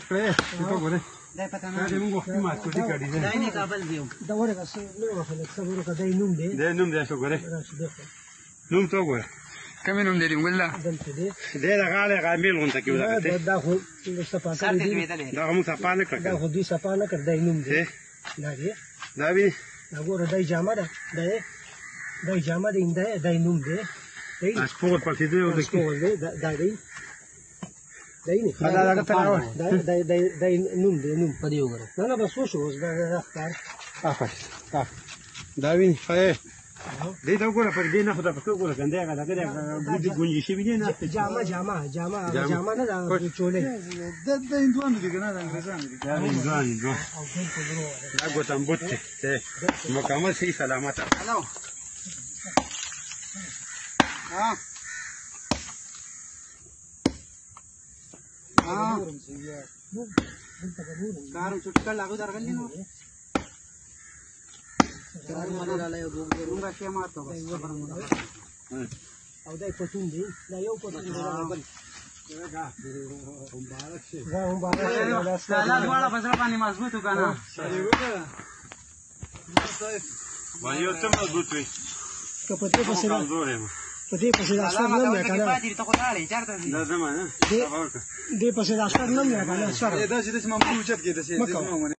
کړې ته ګوره دا پته دا نه موږ وخت ما کوټی کړی دی دا نه کابل دیو دا ورګه څه نو خلک صبر کړه نوم دی دا نوم دی څو ګوره نوم ته ګوره کوم نوم دی ګل دلته دی دا غاله غامیل غونته کې ولګته دا خو صفا سر کړی دې دی ویدلې دا موږ صفا نه کړ دا خو دې صفا نه کړ دای نوم دی دا دی دا وی دا ګوره دای جامه ده دای جامه دی دای نوم دی دای اس پور پاتې دی او د دی دا دی دای نه دا تراوه دای نوم دی نوم په دی وګوره نه بس وشو اوس دا ښکار افش دا وی خای دې دا ګوره پر دې نه خو دا په ګوره ګنده هغه دغه ګوډي ګونجي شي ویني نه جامه نه دا چولې د هندوانو دي کنه د انګريزانو دي دا هندوان دا ګوتم بوت ته مکمل صحیح سلامت هلو ها کارو چټکا لاګو درغلی نو کارو مله راځي یو موږ کې ماته بس خبر مو او دا پټون دی دا یو پټون دی بل مبارک شي دا مبارک دا لا دواړه فزر باندې مضبوط وکنه باندې یو څه مضبوط وي کپته په سره کمزور یم په دې په سره اثر نه مې کنه پاتې ته خدای چارته دي دا زمانه دې په سره اثر نه مې کنه سره دا چې د مامو چت کې د